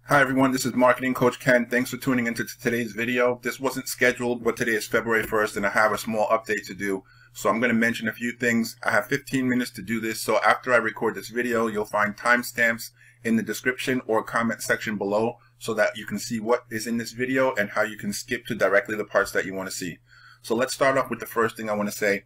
Hi everyone, this is Marketing Coach Ken. Thanks for tuning into today's video. This wasn't scheduled, but today is February 1st and I have a small update to do. So I'm going to mention a few things. I have 15 minutes to do this. So after I record this video, you'll find timestamps in the description or comment section below so that you can see what is in this video and how you can skip to directly the parts that you want to see. So let's start off with the first thing I want to say.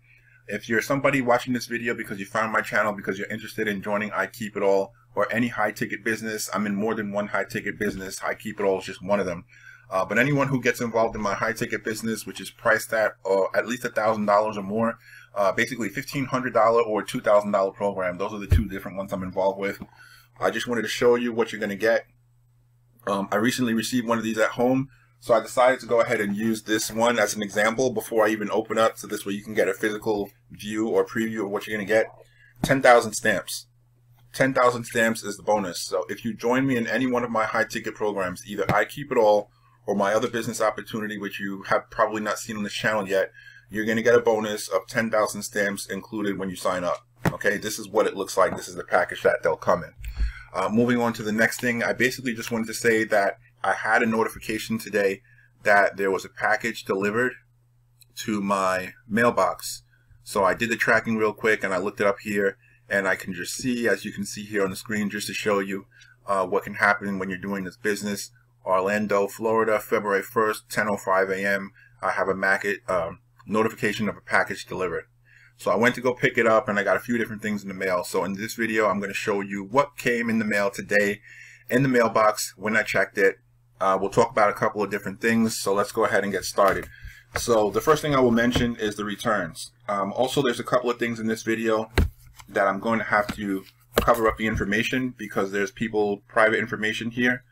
If you're somebody watching this video because you found my channel because you're interested in joining I Keep It All or any high ticket business, I'm in more than one high ticket business. I Keep It All is just one of them. But anyone who gets involved in my high ticket business, which is priced at least $1,000 or more, basically $1,500 or $2,000 program. Those are the two different ones I'm involved with. I just wanted to show you what you're going to get. I recently received one of these at home. So I decided to go ahead and use this one as an example before I even open up, so this way you can get a physical view or preview of what you're going to get. 10,000 stamps. 10,000 stamps is the bonus. So if you join me in any one of my high ticket programs, either I Keep It All or my other business opportunity, which you have probably not seen on this channel yet, you're going to get a bonus of 10,000 stamps included when you sign up. Okay, this is what it looks like. This is the package that they'll come in. Moving on to the next thing, I basically just wanted to say that I had a notification today that there was a package delivered to my mailbox. So I did the tracking real quick and I looked it up here, and I can just see, as you can see here on the screen, just to show you what can happen when you're doing this business. Orlando, Florida, February 1st, 10:05 a.m. I have a notification of a package delivered. So I went to go pick it up and I got a few different things in the mail. So in this video, I'm going to show you what came in the mail today in the mailbox when I checked it. We'll talk about a couple of different things, so let's go ahead and get started. So the first thing I will mention is the returns. Also, there's a couple of things in this video that I'm going to have to cover up the information because there's private information here.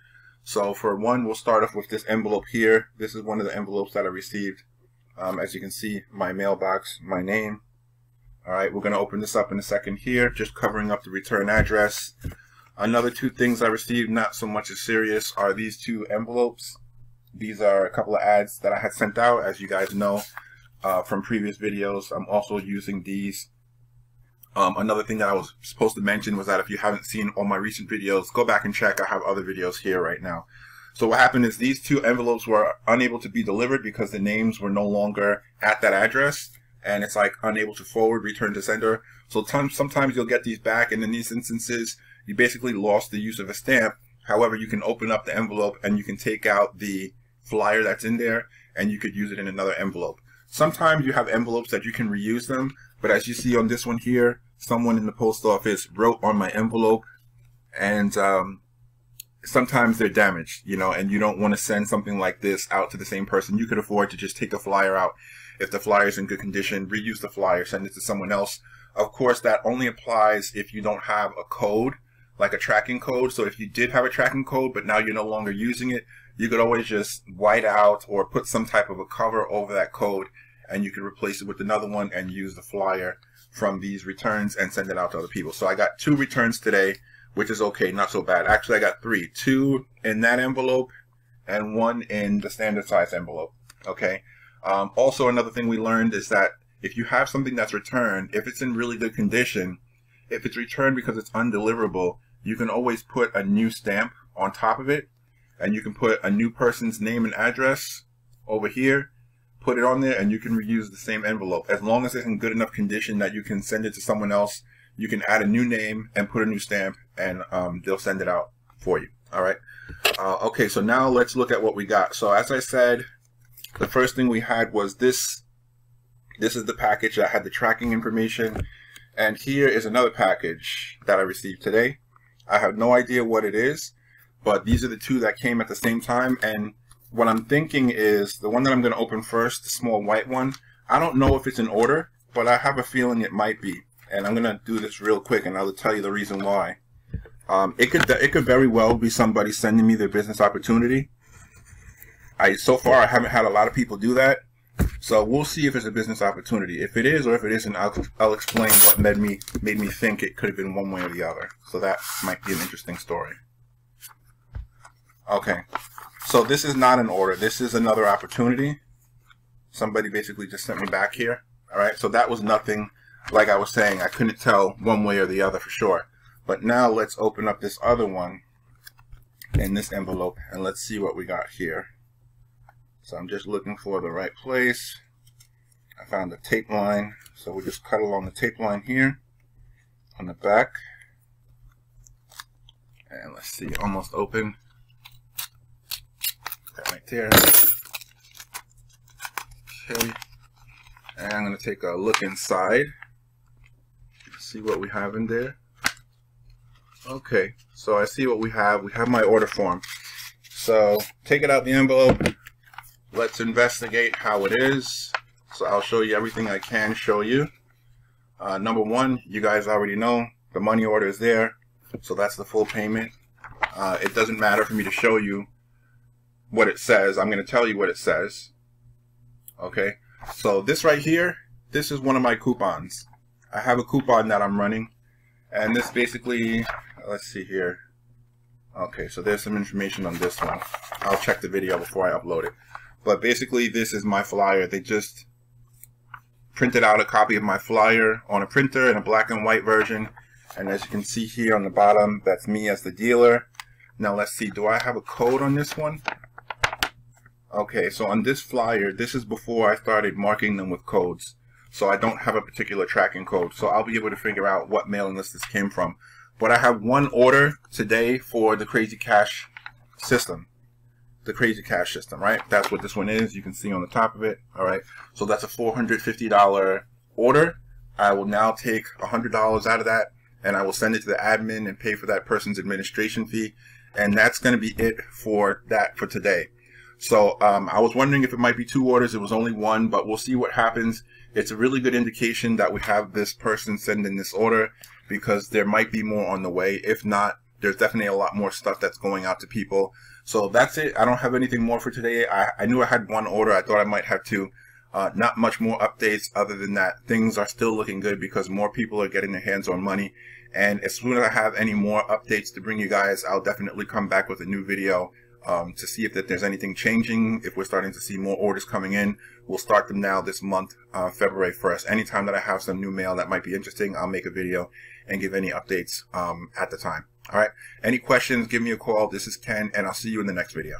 So for one, we'll start off with this envelope here. This is one of the envelopes that I received. As you can see, my mailbox, my name. All right, we're going to open this up in a second here, just covering up the return address. Another two things I received, not so much as serious, are these two envelopes. These are a couple of ads that I had sent out, as you guys know from previous videos. I'm also using these. Another thing that I was supposed to mention was that if you haven't seen all my recent videos, go back and check. I have other videos here right now. So what happened is these two envelopes were unable to be delivered because the names were no longer at that address. And it's like unable to forward, return to sender. So sometimes you'll get these back, and in these instances, you basically lost the use of a stamp. However, you can open up the envelope and you can take out the flyer that's in there and you could use it in another envelope. Sometimes you have envelopes that you can reuse them, but as you see on this one here, someone in the post office wrote on my envelope, and sometimes they're damaged, you know, and you don't want to send something like this out to the same person. You could afford to just take the flyer out. If the flyer is in good condition, reuse the flyer, send it to someone else. Of course, that only applies if you don't have a code, like a tracking code. So if you did have a tracking code, but now you're no longer using it, you could always just white out or put some type of a cover over that code, and you could replace it with another one and use the flyer from these returns and send it out to other people. So I got 2 returns today, which is okay, not so bad. Actually, I got 3, 2 in that envelope and 1 in the standard size envelope. Okay. Also, another thing we learned is that if you have something that's returned, if it's in really good condition, if it's returned because it's undeliverable, you can always put a new stamp on top of it, and you can put a new person's name and address over here, put it on there, and you can reuse the same envelope. As long as it's in good enough condition that you can send it to someone else, you can add a new name and put a new stamp, and they'll send it out for you. All right. Okay, so now let's look at what we got. So as I said, the first thing we had was this. This is the package that had the tracking information. And here is another package that I received today. I have no idea what it is, but these are the two that came at the same time. And what I'm thinking is the one that I'm going to open first, the small white one, I don't know if it's in order, but I have a feeling it might be. And I'm going to do this real quick, and I'll tell you the reason why. It could very well be somebody sending me their business opportunity. So far, I haven't had a lot of people do that. So we'll see if it's a business opportunity. If it is or if it isn't, I'll explain what made me think it could have been one way or the other. So that might be an interesting story. Okay, so this is not an order. This is another opportunity. Somebody basically just sent me back here. All right, so that was nothing. Like I was saying, I couldn't tell one way or the other for sure. But now let's open up this other one. in this envelope, and let's see what we got here. So I'm just looking for the right place. I found the tape line, so we just cut along the tape line here on the back, and let's see, almost open. That right there. Okay, and I'm going to take a look inside, see what we have in there. Okay, so I see what we have. We have my order form. So take it out the envelope. Let's investigate how it is. So I'll show you everything I can show you. Number one, you guys already know the money order is there. So that's the full payment. It doesn't matter for me to show you what it says. I'm going to tell you what it says. Okay, so this right here, this is one of my coupons. I have a coupon that I'm running, and this basically, let's see here. Okay, so there's some information on this one. I'll check the video before I upload it. But basically, this is my flyer. They just printed out a copy of my flyer on a printer in a black and white version. And as you can see here on the bottom, that's me as the dealer. Now let's see, do I have a code on this one? Okay, so on this flyer, this is before I started marking them with codes. So I don't have a particular tracking code. So I'll be able to figure out what mailing list this came from. But I have one order today for the Crazy Cash system. The Crazy Cash system, right? That's what this one is. You can see on the top of it. All right. So that's a $450 order. I will now take $100 out of that, and I will send it to the admin and pay for that person's administration fee. And that's going to be it for that for today. So I was wondering if it might be 2 orders. It was only 1, but we'll see what happens. It's a really good indication that we have this person sending this order, because there might be more on the way. If not, there's definitely a lot more stuff that's going out to people. So that's it. I don't have anything more for today. I knew I had 1 order. I thought I might have 2. Not much more updates other than that. Things are still looking good because more people are getting their hands on money. And as soon as I have any more updates to bring you guys, I'll definitely come back with a new video to see if there's anything changing, if we're starting to see more orders coming in. We'll start them now this month, February 1st. Anytime that I have some new mail that might be interesting, I'll make a video and give any updates at the time. All right. Any questions, give me a call. This is Ken, and I'll see you in the next video.